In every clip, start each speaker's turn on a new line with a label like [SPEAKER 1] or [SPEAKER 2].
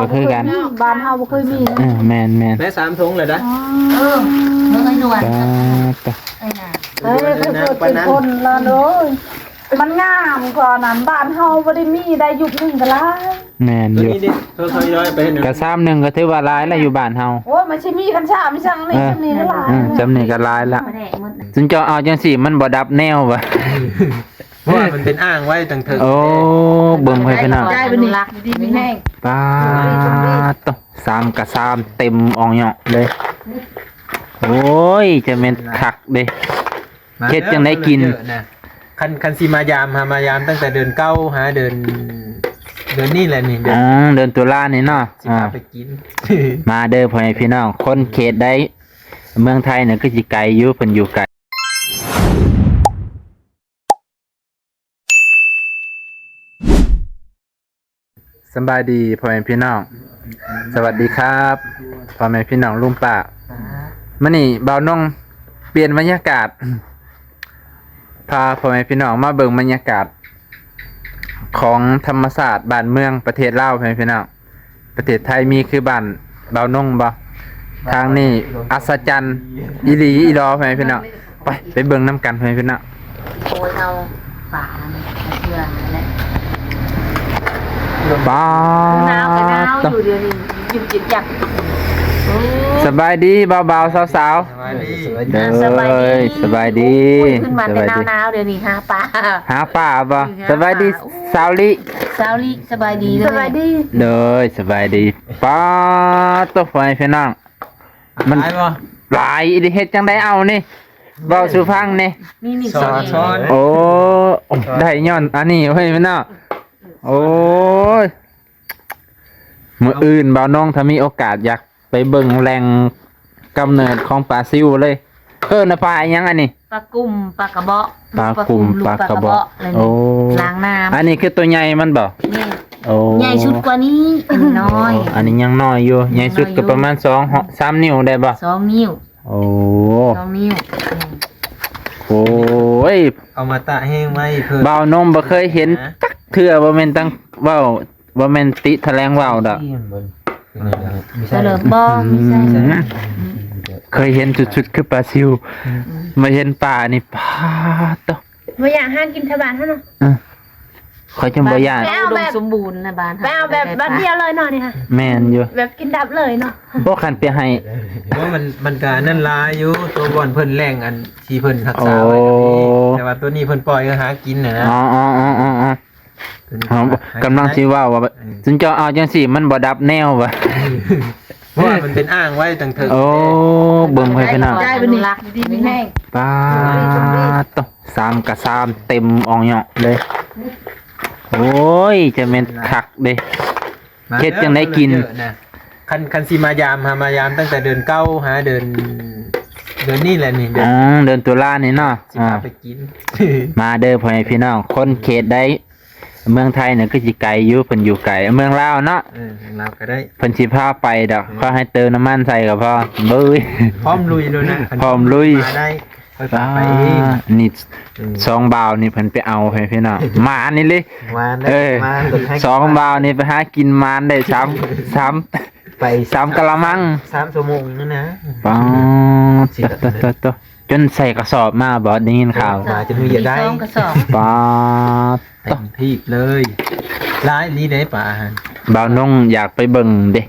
[SPEAKER 1] ก็คือกัน
[SPEAKER 2] บ้านเฮาบ่เคยมี
[SPEAKER 1] แมน
[SPEAKER 3] ได้3ถุงเลยนะ
[SPEAKER 4] เมื่อไงหนวด
[SPEAKER 1] ก็
[SPEAKER 4] ไอ้น่ะ
[SPEAKER 2] เป็นคนละเด้อมันงามกว่านั้นบ้านเฮาบ่ได้มีได้ยุคนึงก็หลาย
[SPEAKER 1] แมนอยู่
[SPEAKER 3] นี่ค่อยๆย้อยไปหนึ่ง
[SPEAKER 1] กระซ้ำหนึ่งก็ถือว่าร้ายแล้วอยู่บ้านเฮา
[SPEAKER 2] โอ้ยมันสิมีกันชาไม่ช่างนี่จำนี้ก็หลาย
[SPEAKER 1] จำนี่ก็ร้ายละจึงจะเอาจังสี่มันบ่ดับแนววะ
[SPEAKER 3] เพราะว่ามันเป็นอ่างไว้ตั้งเถิง
[SPEAKER 1] โอ้เบิ่งให้พี่น้อง
[SPEAKER 2] ได้เป็นรักดีมีแห้ง
[SPEAKER 1] ป้าตสามกระซ้ำเต็มอ่องเหยาะเลย โอ้ยจะเป็นคักเด้เฮ็ดจังได้กิน
[SPEAKER 3] คันสิมายามตั้งแต่เดือน9หาเดือนนี่แหละนี่
[SPEAKER 1] เดินตุลานี่เนาะ
[SPEAKER 3] สิพาไปกิน
[SPEAKER 1] มาเด้อพ่อแม่พี่น้องคนเขตได้เมืองไทยเนี่ยก็สิไกลอยู่เพิ่นอยู่ไกลสบายดีพ่อแม่พี่น้องสวัสดีครับพ่อแม่พี่น้องลุงป้ามื้อนี้บ่าวน้องเปลี่ยนบรรยากาศพาพ่อแม่พี่น้องมาเบิ่งบรรยากาศของธรรมศาสตร์บ้านเมืองประเทศลาวพ่อแม่พี่น้องประเทศไทยมีคือบ้านบ่าวน้องบ่ทางนี้อัศจรรย์อีหลีอีดอพ่อแม่พี่น้องไปเบิ่งน้ำกันพ่อแม่พี่น้อง
[SPEAKER 4] โอ้ยเอาฝาเชื่อนั่นแหละ
[SPEAKER 1] ป้า
[SPEAKER 4] หนาวก็หนาวอยู่เดี๋ยวนี้ยิ้มจิตอยาก
[SPEAKER 1] สบายดีเบาๆสาว
[SPEAKER 3] สวัสดี
[SPEAKER 1] ๆเด้อสบายดี
[SPEAKER 4] ขึ้นมาแต่หนาวๆเดี๋ยวนี้หาปลา
[SPEAKER 1] หาป้าบ่สบายดีสาวลิ
[SPEAKER 4] สาวลิสบายดีเลยสบายดี
[SPEAKER 1] เด้อสบายดีป้าตัวไฟพี่น้องมัน
[SPEAKER 3] หลายบ่
[SPEAKER 1] หลายอีเฮ็ดจังได้เอานี่เบาสู่ฟังนี่
[SPEAKER 4] นี่
[SPEAKER 3] ช้อน
[SPEAKER 1] โอ้ได้ย้อนอันนี้เฮ้ยพี่น้องโอ้ยมื้ออื่นบ่าวน้องถ้ามีโอกาสอยากไปเบิ่งแหล่งกำเนิดของปลาซิวเลยนะปลาอีหยังอันนี้
[SPEAKER 4] ปลากุ่มปลากระเบาะ
[SPEAKER 1] ปลากุ่มปลากระเบาะ
[SPEAKER 4] โอ้
[SPEAKER 1] โอ้
[SPEAKER 4] ล้างน้ำ
[SPEAKER 1] อันนี้คือตัวใหญ่มันบ่
[SPEAKER 4] นี่
[SPEAKER 1] โอ้
[SPEAKER 4] ใหญ่ชุดกว่านี้น้อย
[SPEAKER 1] อันนี้ยังน้อยอยู่ใหญ่สุดก็ประมาณ3 นิ้วได้บ่
[SPEAKER 4] 2 นิ้ว
[SPEAKER 1] โอ้
[SPEAKER 4] 2 นิ้ว
[SPEAKER 1] โอ้ย
[SPEAKER 3] เอามาตะแห้งไว้เพิ่ม
[SPEAKER 1] บ่าวนมบ่เคยเห็นตักเทื่อบ่แม่นตั้งเว้าบ่แม่นติแถลงเว้าดอก
[SPEAKER 4] เฉลิมบ่มีใช่
[SPEAKER 1] เคยเห็นจุดๆคือปลาซิวมาเห็นปลานี่ปลาตอ
[SPEAKER 2] บ่อยากหากินทบานเท่านั้น
[SPEAKER 1] ขอยจังบ่ย่าน
[SPEAKER 4] อุดมสมบูรณ์นะบ้าน
[SPEAKER 2] ไปเอาแบบเดียวเลยเนาะนี่ค่ะ
[SPEAKER 1] แม่นอยู่
[SPEAKER 2] แบบกินดับเลยเนาะ
[SPEAKER 1] บ่คันไปให้
[SPEAKER 3] ว่ามันก็นั่นลายอยู่ตัวบ่อนเพิ่นแรงอันที่เพิ่นรักษาไว้แต่ว่าตัวนี้เพิ่นปล่อยก็หากินน่ะนะ
[SPEAKER 1] อ๋อกำลังสิว่าจึงจะเอาจังซี่มันบ่ดับแนววะ
[SPEAKER 3] เพราะว่ามันเป็นอ่างไว้ตั้งเถิง
[SPEAKER 1] โอ้เบิ่งให้พี่น้อง
[SPEAKER 4] ได้เป็นรักดีมีแห้ง
[SPEAKER 1] ป้าตสามกระซ้ำเต็มอ่องเหยาะเลย โอ้ยจะเป็นคักเด้เฮ็ดจังได้กิน
[SPEAKER 3] คันสิมายามตั้งแต่เดือน9หาเดือนนี่แหละนี่
[SPEAKER 1] เดินตุลานี่เนาะ
[SPEAKER 3] สิพาไปกิน
[SPEAKER 1] มาเด้อพ่อแม่พี่น้องคนเขตได้เมืองไทยเนี่ยก็สิไกลอยู่เพิ่นอยู่ไกลเมืองลาวเนาะ
[SPEAKER 3] เราก็ได้
[SPEAKER 1] เพิ่นสิพาไปดอกเขาให้เติมน้ำมันใส่ก็พอเบ้ย
[SPEAKER 3] พร้อมลุยเลยนะ
[SPEAKER 1] พร้อมลุย
[SPEAKER 3] มาได้ไป
[SPEAKER 1] นี่สองบ่าวนี่เพิ่นไปเอาให้พี่น้องมานี่เลย
[SPEAKER 3] มาได้มา
[SPEAKER 1] สองบ่าวนี่ไปหากินมานได้สาม
[SPEAKER 3] ไป
[SPEAKER 1] กะละมัง
[SPEAKER 3] 3 ชั่วโมงนั่นนะ
[SPEAKER 1] ป๊าดจนใส่กระสอบมาบ่ได้ยินข่าว
[SPEAKER 3] มาจะมีอย่าได้
[SPEAKER 4] กระสอบ
[SPEAKER 1] ป๊าด
[SPEAKER 3] เต็มที่เลยร้ายนี้ได้ป่า
[SPEAKER 1] บ่าวนงอยากไปเบิ่งเด้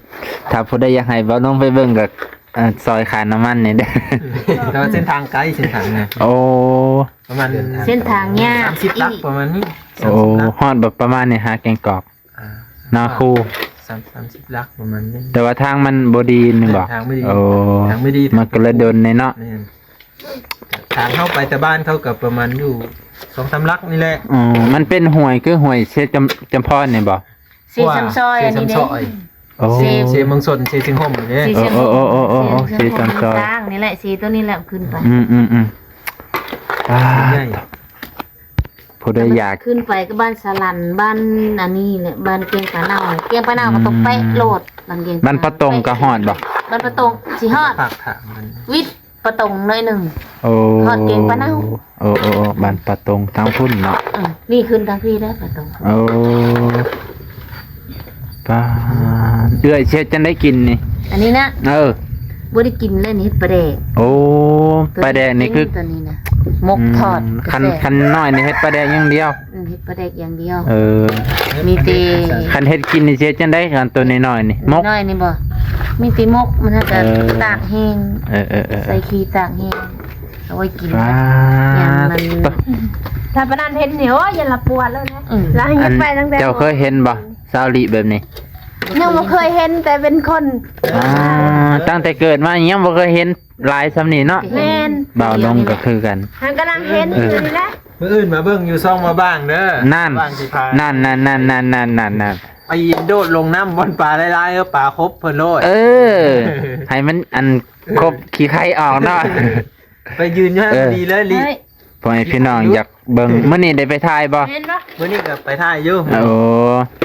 [SPEAKER 1] ถ้าผู้ใดอยากให้บ่าวนงไปเบิ่งก็ซอยขายน้ำมันนี่เด้
[SPEAKER 3] แต่ว่าเส้นทางไกลเส้นทางไง
[SPEAKER 1] โอ้
[SPEAKER 3] ประมาณ
[SPEAKER 4] เส้นทางยาก
[SPEAKER 3] 30 ลักประมาณนี้
[SPEAKER 1] โอ้ฮอดแบบประมาณนี้หาแกงกอกนาคู
[SPEAKER 3] 30 ลักประมาณนี้
[SPEAKER 1] แต่ว่าทางมันบ่ดีนี่บ่
[SPEAKER 3] ทางไม่ดี
[SPEAKER 1] โอ้
[SPEAKER 3] ทางไม่ดี
[SPEAKER 1] มันก็เลยโดนในเนาะ
[SPEAKER 3] ทางเข้าไปแต่บ้านเขากับประมาณอยู่2-3 ลักนี่แหละ
[SPEAKER 1] มันเป็นห่วยคือห่วยเชจำพรนี่บ่
[SPEAKER 4] สีซ้ำซอยอันนี้เด้
[SPEAKER 1] โอ้
[SPEAKER 3] เชเมืองสนเชจึงห่มอย่างนี้
[SPEAKER 4] สีเชียง
[SPEAKER 1] สีซ้ำซอย
[SPEAKER 4] กลางนี่แหละสีตัวนี้แหละขึ้นไป
[SPEAKER 1] ผู้ใดอยาก
[SPEAKER 4] ขึ้นไปก็บ้านสลันบ้านอันนี้แหละบ้านเกียงปะเนาเกียงปะเนาก็ต้องไปโหลดบ้านเกียง
[SPEAKER 1] บ้านประตงก็ฮอดบ่
[SPEAKER 4] บ้านประตงสิฮอด
[SPEAKER 3] ปากถามมัน
[SPEAKER 4] วิทย์ประตงหน่อยหนึ่ง
[SPEAKER 1] โอ้
[SPEAKER 4] ฮอดเก่งปะเนา
[SPEAKER 1] โอ้บ้านประตงทางพุ่นเนาะ
[SPEAKER 4] นี่ขึ้นทางพี่ได้ประตง
[SPEAKER 1] โอ้ ป้าเอื้อยเช็ดจังได้กินนี่
[SPEAKER 4] อันนี้นะ บ่ได้กินเลยนี่เฮ็ดปลาแดก
[SPEAKER 1] โอ้ปลาแดกนี่คือ
[SPEAKER 4] ตัวนี้นะมกทอด
[SPEAKER 1] คันน้อยนี่เฮ็ดปลาแดกอย่างเดียว
[SPEAKER 4] เฮ็ดปลาแดกอย่างเดียว มีแต่
[SPEAKER 1] คันเฮ็ดกินนี่เช็ดจังได้กันตัวน้อยๆนี่มก
[SPEAKER 4] น้อยนี่บ่มีแต่มกมันน่าจะตากแห้งใส่ขี้ตากแห้งเอาไว้กิน
[SPEAKER 1] ป้า
[SPEAKER 4] อย่างมัน
[SPEAKER 2] ถ้าปานนั้นเห็นเหนียวอย่าละปวดแล้วนะแล้วให้
[SPEAKER 1] อัน
[SPEAKER 2] ไปตั้งแต่
[SPEAKER 1] เจ้าเคยเห็นบ่ซาลิแบบนี้
[SPEAKER 2] ยังบ่เคยเห็นแต่เป็นคน
[SPEAKER 1] ตั้งแต่เกิดมายังบ่เคยเห็นลายซำนี้เนาะ
[SPEAKER 2] แม่น
[SPEAKER 1] บ่าวลงก็คือกัน
[SPEAKER 2] ทางกำลังเห็นอยู่นี่แหละ
[SPEAKER 3] มื้ออื่นมาเบิ่งอยู่ซ่องมาบ้างเด้อ
[SPEAKER 1] นั่น
[SPEAKER 3] บ้างสิพา
[SPEAKER 1] นั่น
[SPEAKER 3] ไปโดดลงน้ำบนปลาหลายๆปลาครบเพิ่นโลด
[SPEAKER 1] ให้มันอันครบขี้ไข่ออกเนาะ
[SPEAKER 3] ไปยืนอยู่ให้ดีเลยลิ
[SPEAKER 2] เฮ้ย
[SPEAKER 1] พ่อแม่พี่น้องอยากเบิ่งมื้อนี้ได้ไปถ่ายบ่
[SPEAKER 2] เห็นปะ
[SPEAKER 3] มื้อนี้ก็ไปท่ายอยู่
[SPEAKER 1] โอ้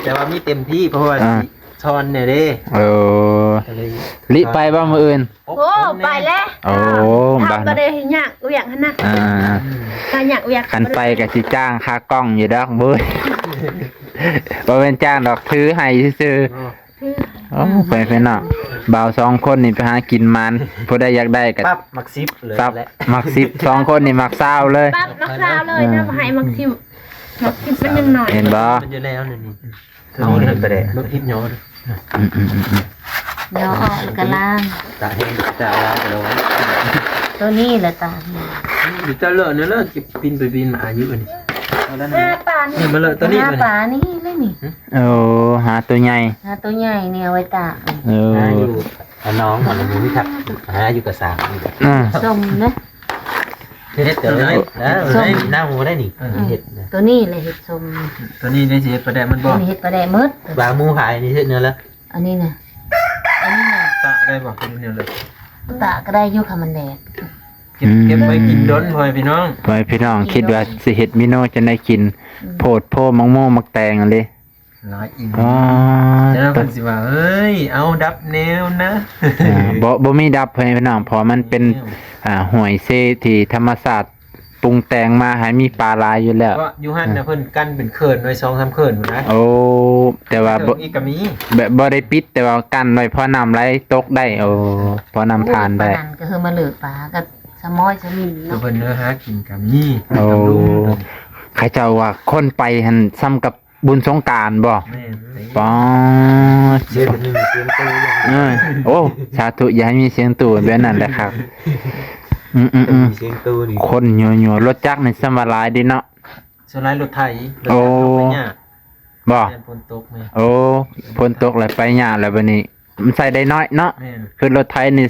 [SPEAKER 3] แต่ว่ามีเต็มที่เพราะว่าช้อนเนี่ยเด้
[SPEAKER 1] โอ้
[SPEAKER 3] ก็เลย
[SPEAKER 1] ลิไปบ่มื้ออื่น
[SPEAKER 2] โอ้ไปแล้ว
[SPEAKER 1] โอ้บ้าน
[SPEAKER 2] ทำก็ได้อยากเวียกหั่นนะ ถ้าอยากเวียก
[SPEAKER 1] คันไปก็สิจ้างค่ากล้องอยู่ดอกเบ้ย บ่แม่นจ้างดอกถือให้ซื่อๆโอ้ไปน้องบ่าว2คนนี่ไปหากินมันผู้ใดอยากได้ก็
[SPEAKER 3] ปั๊บมักซิปเลย
[SPEAKER 1] ปั๊บ
[SPEAKER 3] แหละ
[SPEAKER 1] มัก10 2คนนี่มัก20เลย
[SPEAKER 2] ปั๊บมักซาวเลยนะให้มักซิวมันยังหน่อย
[SPEAKER 1] เห็นบ่
[SPEAKER 3] มันจะแล้วนี่เอาเลยไปเลยมักทิพย์ย้อน
[SPEAKER 4] เดี๋ยวออกแล้วก็ล้าง
[SPEAKER 3] ตาแห้งตาล้างไปแล้ว
[SPEAKER 4] ตัวนี้แหละตา
[SPEAKER 3] อยู่ตาเลอะเนี่ยเลอะเก็บปีนไปปีนมาอายุอันนี้เอาแล้ว
[SPEAKER 2] หน้า
[SPEAKER 3] นี่
[SPEAKER 2] ปาน
[SPEAKER 3] นี่มาเลอะตัวนี้
[SPEAKER 4] หา
[SPEAKER 3] มัน
[SPEAKER 4] ปลานี่เลยนี่
[SPEAKER 1] โอ้หาตัวใหญ่
[SPEAKER 4] หาตัวใหญ่เนี่ยเอาไว้ตาก
[SPEAKER 3] อยู่น้องของมูวิทักหาอยู่กับสาม
[SPEAKER 4] ส้มนะ
[SPEAKER 3] เฮ็ดเดี๋ยวได้หน้าหูได้นี่เฮ็ด
[SPEAKER 4] ตัวนี้เลยเห็ดส้ม
[SPEAKER 3] ตัวนี้ได้สิเฮ็ดประแดมันบ่
[SPEAKER 4] อันนี้เห็ดปลาแดกมืด
[SPEAKER 3] บามูหายนี่เฮ็ดเนื้อแล้ว
[SPEAKER 4] อันนี้นะอันนี้นะ
[SPEAKER 3] ตะได้บ่เป็นเนื้อเลย
[SPEAKER 4] ตากก็ได้อยุคมันแดด
[SPEAKER 3] เก็บไว้กินดนพ่อพี่น้อง
[SPEAKER 1] พ่อพี่น้องคิดว่าสิเฮ็ดมิโนจะได้กินโพดโพมังโมมักแตงอันเลย
[SPEAKER 3] หลายอิ่ม
[SPEAKER 1] อ๋อ
[SPEAKER 3] แล้วเพิ่นสิว่าเอ้ยเอาดับแนวนะ
[SPEAKER 1] บ่มีดับพ่อพี่น้องเพราะมันเป็นหวยเซที่ธรรมศาสตร์ปรุงแต่งมาให้มีปลาลายอยู่แล้ว
[SPEAKER 3] ก็อยู่หั่นน่ะเพิ่นกั้นเป็นเขินไว้2-3เขินพุ่นนะ
[SPEAKER 1] โอ้แต่ว่าบ่
[SPEAKER 3] อีกก็มี
[SPEAKER 1] แบบบ่ได้ปิดแต่ว่ากั้นไว้พอน้ำไหลตกได้โอ้พอน้ำผ่านได้
[SPEAKER 4] ปลนั่นก็คือมาเหลือปลากับสมอยสมิน
[SPEAKER 3] ตัว
[SPEAKER 4] เนาะ
[SPEAKER 3] เพิ่นเนื้อหากินกับนี่
[SPEAKER 1] โอ้
[SPEAKER 3] กับลุง
[SPEAKER 1] เขาเจ้าว่าคนไปหั่นซ้ำกับบุญสงกรานต์บ่
[SPEAKER 3] แม่น
[SPEAKER 1] ป๊อด
[SPEAKER 3] เสียงหนึ่งเสียงโตอย่าง
[SPEAKER 1] โอ้สาธุอย่าให้มีเสียงตู่แบบนั้นแหละครับ
[SPEAKER 3] เสียงโตนี่
[SPEAKER 1] คนยัวๆรถจักรนี่สำบายดีเนาะ
[SPEAKER 3] สไลด์รถไถรถ
[SPEAKER 1] โอ้
[SPEAKER 3] เนี่ย
[SPEAKER 1] บ่
[SPEAKER 3] แม่นฝนตกแม่
[SPEAKER 1] โอ้ฝนตกแล้วไปหญ้าแล้วบัดนี้ มันใส่ได้น้อยเนาะ
[SPEAKER 3] แม่น
[SPEAKER 1] คือรถไถนี่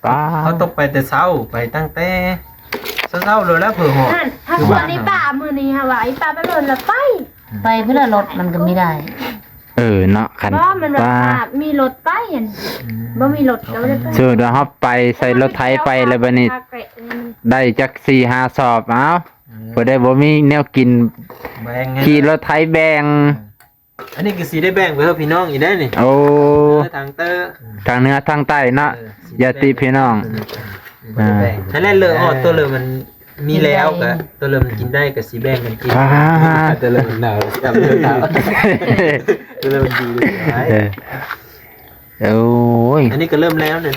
[SPEAKER 1] ป้า
[SPEAKER 3] เขาตกไปแต่เช้าไปตั้งแต่เช้าเลยแล้วเผื่อหอ
[SPEAKER 2] นั่นถ้าส่วนนี้ป่ามือนี้ค่ะว่าไอ้ป่าไปเลยละไป
[SPEAKER 4] ไปเพื่อรถมันก็ไม่ได้
[SPEAKER 1] เนาะคัน
[SPEAKER 2] เพราะมันแบบ
[SPEAKER 1] ป้า
[SPEAKER 2] ว่ามีรถไปอันบ่มีรถก็ไม่ได้ไป
[SPEAKER 1] สมมุติว่าเฮาไปใส่รถไถไปแล้วบัดนี้ได้จัก4-5 สอบเอ้าบ่ได้บ่มีแนวกิน
[SPEAKER 3] แบ่งไง
[SPEAKER 1] ขี่รถไถแบง
[SPEAKER 3] อันนี้คือสีได้แบ่งไปเพื่อพี่น้องอีกได้นี่
[SPEAKER 1] โอ้
[SPEAKER 3] ทางเตอร์
[SPEAKER 1] ทางเหนือทางใต้เนาะญาติพี่น้อง
[SPEAKER 3] นั่นแหละเลยอ๋อตัวเลยมันมีแล้วกะตัวเลยมันกินได้กับสีแบ่งกันกินตัวเลยมันหนาวจำเลยหนาวตัวเลยมันดีเลย
[SPEAKER 1] โอ้ย
[SPEAKER 3] อันนี้ก็เริ่มแล้วเนี่ย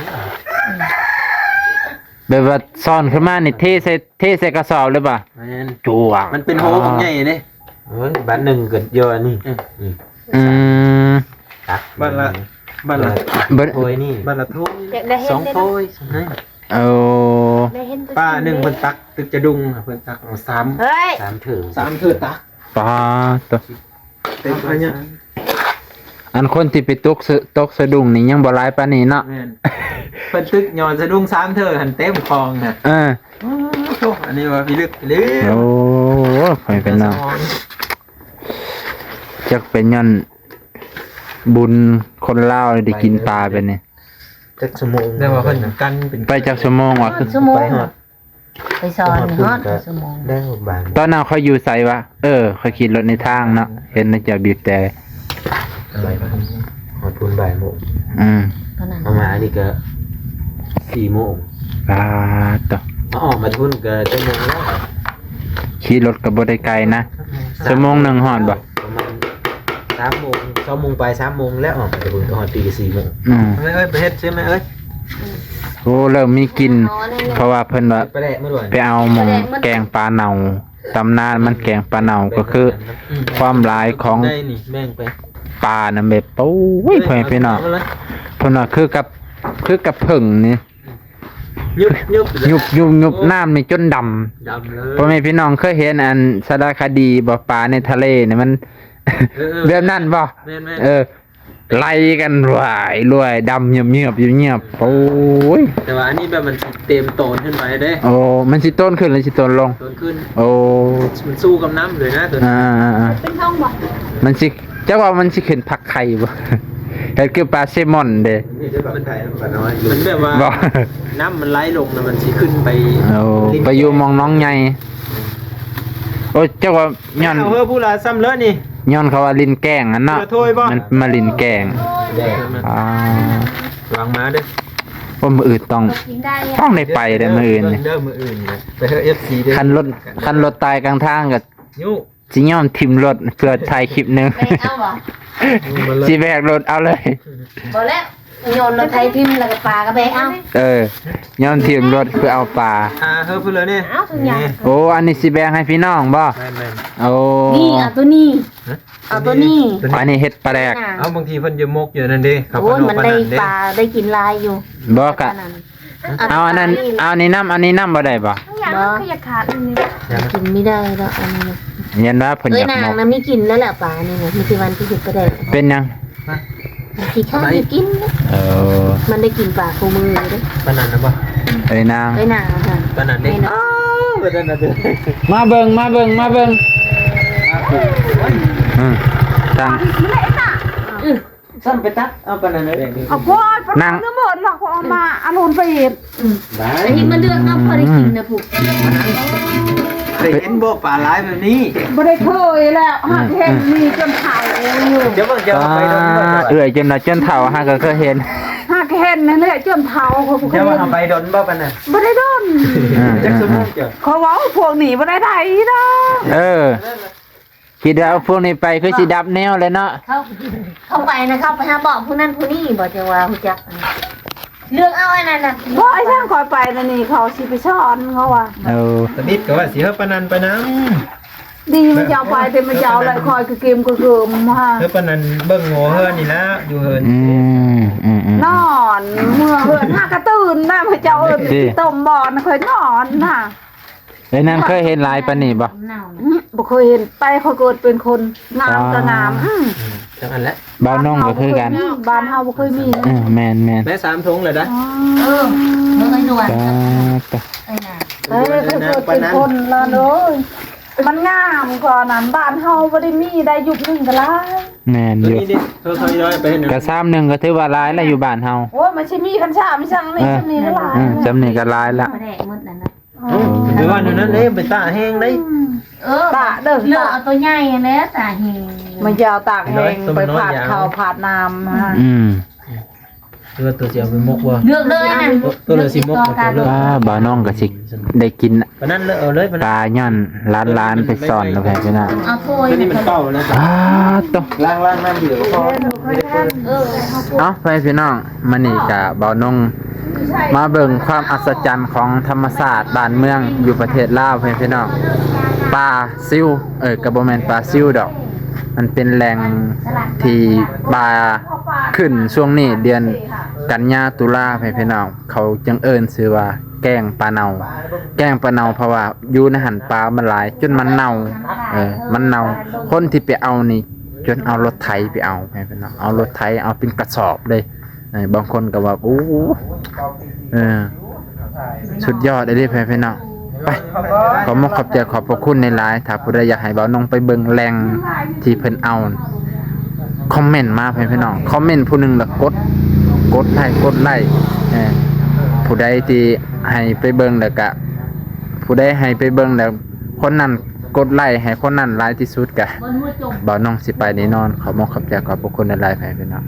[SPEAKER 1] แบบว่าซ่อนขึ้นมานี่เทใส่กระสอบเลยป่ะจั่ว
[SPEAKER 3] มันเป็นโฮของใหญ่เนี่ยบ้านหนึ่งเกิดเยอะนี่ บ้านละโถยนี่บ้านละโถย
[SPEAKER 2] อยากได้เห็น
[SPEAKER 3] 2 โถย
[SPEAKER 1] โอ้
[SPEAKER 2] ได้เห็น
[SPEAKER 3] ป้าหนึ่งเพิ่นตักตึกจะดุงเพิ่นตักเอา3
[SPEAKER 2] เฮ้ย
[SPEAKER 3] ถือ3ถือตัก
[SPEAKER 1] ปาตัว
[SPEAKER 3] เต็มไปเนี่ย
[SPEAKER 1] อันคนที่ไปตกสะดุ้งนี่ยังบ่หลายปานนี้เนาะ
[SPEAKER 3] แม่นเพิ่นตึกย้อนสะดุ้ง3เถือหันเต็มคลองน่ะโธ่อันนี้ว่าพี่ลึกเลย
[SPEAKER 1] โอ้ค่อยเป็นเนาะจักเป็นย้อนบุญคนลาวได้กินปลาไปนี่
[SPEAKER 3] จักชั่วโมงได้ว่าเพิ่นกันเป็น
[SPEAKER 1] ไปจักชั่วโมงว่ะคือ
[SPEAKER 4] ชั่วโมง
[SPEAKER 3] ไปฮอด
[SPEAKER 4] ไปสอนฮอดชั่วโมง
[SPEAKER 3] ได้บาง
[SPEAKER 1] ตอนนั้นเขาอยู่ไสวะเขาขี่รถในทางเนาะเห็นนะจะบีบแต่
[SPEAKER 3] อะไรบ้างฮอดพุ่นบ่ายโมง
[SPEAKER 4] ตอนนั้น
[SPEAKER 3] เอามานี่ก็4โมง
[SPEAKER 1] ปาตัว
[SPEAKER 3] ออกมาพุ่นก็ชั่วโมงแล้ว
[SPEAKER 1] ขี่รถก็บ่ได้ไกลนะชั่วโมงหนึงฮอดบ่
[SPEAKER 3] ประมาณ 3 โมง 2 โมงไป 3 โมงแล้วออกไปถึงตอนตี 4 โมง เอ้ยไปเฮ็ดใช่ไหมเอ้ย
[SPEAKER 1] โอ้เริ่มมีกิน เพราะว่าเพิ่นว่า
[SPEAKER 3] ไปแดกมาด้วย
[SPEAKER 1] ไปเอาหมองแกงปลาเน่าตำนานมันแกงปลาเน่าก็คือความหลายของ
[SPEAKER 3] ได้นี่แบ่งไป
[SPEAKER 1] ปลาน่ะแบบโอ้ยพ่อแม่พี่น้องเพิ่นว่าคือกับผึ่งนี่
[SPEAKER 3] ยุบ
[SPEAKER 1] ยุบน้ำนี่จนดำ
[SPEAKER 3] ดำเลย
[SPEAKER 1] พ่อแม่พี่น้องเคยเห็นอันสารคดีบ่ปลาในทะเลเนี่ยมัน แบบนั้นบ่
[SPEAKER 3] แม่น
[SPEAKER 1] ไล่กันรวยดำเงียบโอ้ย
[SPEAKER 3] แต่ว่าอันนี้แบบมันเต็มโตนขึ้นไปเด้
[SPEAKER 1] โอ้มันสิต้นขึ้นหรือสิต้นลง
[SPEAKER 3] โตนขึ้น
[SPEAKER 1] โอ้
[SPEAKER 3] มันสู้กับน้ำเลยนะตัวนี้
[SPEAKER 2] เป็นท้องบ่
[SPEAKER 1] มันสิจักว่ามันสิขึ้นผักไข่บ่ เฮ็ดคือปลาแซลมอนเด้
[SPEAKER 3] มันแบบว่า
[SPEAKER 1] บ่
[SPEAKER 3] น้ำมันไหลลงนะมันสิขึ้นไป
[SPEAKER 1] โอ้ไปอยู่หมองน้องใหญ่โอ้จักว่าย้อน
[SPEAKER 3] เอาเฮ้อผู้ละซ้ำเลยนี่
[SPEAKER 1] ย้อนเขาว่าลิ้นแกงอันเนาะ
[SPEAKER 3] เดี๋ยวโทยบ่
[SPEAKER 1] มันมาลิ้นแกงอ่าว
[SPEAKER 3] างมาเด้อ
[SPEAKER 1] ว่ามื้ออื่นต้อง
[SPEAKER 4] กินได้
[SPEAKER 1] ต้องได้ไปเด้อมื้ออื่นนี่
[SPEAKER 3] เด้อมืออื่นนะไปเฮ้อ FC เด้อ
[SPEAKER 1] คันรถตายกลางทางก็
[SPEAKER 3] ยุ
[SPEAKER 1] สิยอมทิ่มรถเพื่อถ่ายคลิปหนึง
[SPEAKER 4] ไปเอาบ่
[SPEAKER 1] สิแบกรถเอาเลย
[SPEAKER 4] บ่แล้วโยนรถไทยพิมพ์แล้วก็ปลาก็ไปเอา
[SPEAKER 1] ย้อนทิ่มรถเพื่อเอาปลา
[SPEAKER 3] เฮ้อผู้เลยเนี่ย
[SPEAKER 4] เอาทุกอย่าง
[SPEAKER 1] โอ้อันนี้สิแบ่งให้พี่น้องบ่
[SPEAKER 3] แม่น
[SPEAKER 1] โอ้
[SPEAKER 4] นี่เอาตัวนี้เอาตัวนี้
[SPEAKER 1] อันนี้เฮ็ดปลาแดก
[SPEAKER 3] เอาบางทีเพิ่นจะมกอยู่นั่นเด้เขา
[SPEAKER 4] โอ้ย
[SPEAKER 3] เพิ่
[SPEAKER 4] มันได้
[SPEAKER 3] เด้
[SPEAKER 4] ปลาได้กินลายอยู่
[SPEAKER 1] บ่กะเอาอันนั้นเอาอันนี้น้ำบ่ได้บ่
[SPEAKER 2] อย่างนั้นคืออยากขาดอันนี้
[SPEAKER 4] กินไม่ได้แล้วอันนี้
[SPEAKER 1] ยันว่าเพิ่น
[SPEAKER 4] เอ้
[SPEAKER 1] อย ยาก
[SPEAKER 4] นาง
[SPEAKER 1] หมก
[SPEAKER 4] นะไม่กินแล้วแหละปลานี่นะมีกี่วันที่สุดก็ได้
[SPEAKER 1] เป็นหยัง
[SPEAKER 4] ที่ข้าวไม่กินนะ
[SPEAKER 1] เออ
[SPEAKER 4] มันได้กินปลาคู่มือเลย
[SPEAKER 3] ปานนั้นนะบ่
[SPEAKER 1] เอ้ยนาง
[SPEAKER 4] เอ้ยนางค่ะ
[SPEAKER 3] ปานนั้นเด้
[SPEAKER 4] ไม่นะ
[SPEAKER 3] ปานนั้นนะเด้อ
[SPEAKER 1] มาเบิ่งตั้ง
[SPEAKER 3] ซ้ำไปตักเอาปานนั้นเด้อ
[SPEAKER 2] เอาพ่อปลาเนื้อหมดหรอกเอามาอารมณ์ไปอีก
[SPEAKER 3] ได้
[SPEAKER 4] อันนี้มันเลือกเอาพอได้กินนะผูก
[SPEAKER 3] เคยเห็นบ่ปลาหลายแบบนี้
[SPEAKER 2] บ่ได้เคยแล้วหากเห็นมีจนเผาอยู่
[SPEAKER 3] เดี๋ยวเบิ่งจะเอาไปโดนบ่
[SPEAKER 1] เอื้อยจนน่ะจนเฒ่าฮะก็เคยเห็น
[SPEAKER 2] หากเห็นนั่นแหละจนเผาเขาบ่เค
[SPEAKER 3] เดี๋ย
[SPEAKER 2] ยว
[SPEAKER 3] เอาไปโดนบ่ปานนั้น
[SPEAKER 2] บ่ได้โดน
[SPEAKER 3] จักสมมุติจ้ะ
[SPEAKER 2] เขาเว้าพวกนี้บ่ได้ได้ดอก
[SPEAKER 1] คิดว่าเอาพวกนี้ไปคือสิดับแนวเลยเนาะ
[SPEAKER 4] เข้าไปนะเข้าไปหาบอกผู้นั้นผู้นี้บอกจะว่าผู้จักเลือกเอาอันนั้นน่ะ
[SPEAKER 2] บ่ไอ้ช่างคอยไปนั่นนี่เขาสิไปสอนเขาว่า
[SPEAKER 3] ตะนิดก็ว่าสิเฮาปานนั้นไปนะ
[SPEAKER 2] ดีมันจะเอาไปแต่มันจะเอาอะไรคอยคือเกมคือมา
[SPEAKER 3] เฮาปานนั้นเบิ่งโง่เฮือนี่ละอยู่เฮือน
[SPEAKER 2] นอนเมื่อเฮือนหากระตื่นนะพระเจ้าเอิ้นต้มบ่อนเคยนอนน่ะ
[SPEAKER 1] เอ้ยนั่นเคยเห็นลายปานนี้บ่
[SPEAKER 4] เน่า
[SPEAKER 2] บ่เคยเห็นไปเขาเกิดเป็นคนงามก็งาม
[SPEAKER 3] จังอันละ
[SPEAKER 1] บ้านน้องก็คือกัน
[SPEAKER 2] บ้านเฮาบ่เคยมีนะ
[SPEAKER 1] แม่น
[SPEAKER 3] แม่3ถุงเลยนะ
[SPEAKER 4] เออเมื่อไอ้ด่วน
[SPEAKER 1] จ้า
[SPEAKER 4] ไอ้น่ะ
[SPEAKER 2] เขาเกิดเป็นคนละเลยมันงามกว่านั้นบ้านเฮาบ่ได้มีได้ยุคนึงก็หลาย
[SPEAKER 1] แม่น
[SPEAKER 3] ตัว
[SPEAKER 1] อยู่
[SPEAKER 3] นี้ดิเธอเคยย้อยไปเห็น
[SPEAKER 1] กระซ้ำหนึ่งก็ถือว่าร้ายแล้วอยู่บ้านเฮา
[SPEAKER 2] โอ้ยมันสิมีคันชาไม่ช่างนี่ชนี่ก็หลาย
[SPEAKER 1] จำนี่ก็ร้ายละ
[SPEAKER 4] ไม่ได้หมดนั่นนะ
[SPEAKER 3] หรือว่าในนั้นเด้ไปตาแห้งได้
[SPEAKER 4] เออเลือกเอาตัวใหญ่แล้วตาเฮง
[SPEAKER 2] มันยาวตากแห้งไปผาดข้าวผาดน้ำฮะ
[SPEAKER 3] หรือว่าตัวเสียไปมกว่า
[SPEAKER 4] เลือกเลยนะ
[SPEAKER 3] ตัวเลยสิมกตัวเลย
[SPEAKER 1] ว่าบ่าวน้องก็สิได้กิน
[SPEAKER 3] ปานนั้นเลยเอาเลยปาน
[SPEAKER 1] ป
[SPEAKER 3] นั้น
[SPEAKER 1] ลาย่อนล้านไปสอนแล้วแพ้พี่น้า
[SPEAKER 4] เอาถ้วย
[SPEAKER 3] ตัวนี้มันเก่าแล้วนะ
[SPEAKER 1] ต้อง
[SPEAKER 3] ล้างน้ำอยู่ก็พอ
[SPEAKER 4] เออ
[SPEAKER 1] เอาไปพี่น้องมานี่กะบ่าวน้องมาเบิ่งความอัศจรรย์ของธรรมศาสตร์บ้านเมืองอยู่ประเทศลาวพี่น้องปลาซิวก็บ่แม่นปลาซิวดอก มันเป็นแหล่งที่ปลาขึ้นช่วงนี้เดือนกันยาตุลาพี่น้องเขาจึงเอิ้นชื่อว่าแกงปลาเนาแกงปลาเนาเพราะว่าอยู่ในหันปลามันหลายจนมันเน่ามันเน่าคนที่ไปเอานี่จนเอารถไถไปเอาพี่น้องเอารถไถเอาเป็นกระสอบเลยบางคนก็ว่าโอ้สุดยอดเลยพี่น้องไปขอขอบใจขอบพระคุณในหลายถ้าผู้ใดอยากให้บ่าวน้องไปเบิ่งแหล่งที่เพิ่นเอาคอมเมนต์มาพี่น้องคอมเมนต์ผู้หนึงแล้วกดไลค์ผู้ใดที่ให้ไปเบิ่งแล้วก็ผู้ใดให้ไปเบิ่งแล้วคนนั้นกดไลค์ให้คนนั้นหลายที่สุดก็บ่าวน้องสิไปแน่นอนขอขอบใจขอบพระคุณในหลายพี่น้อง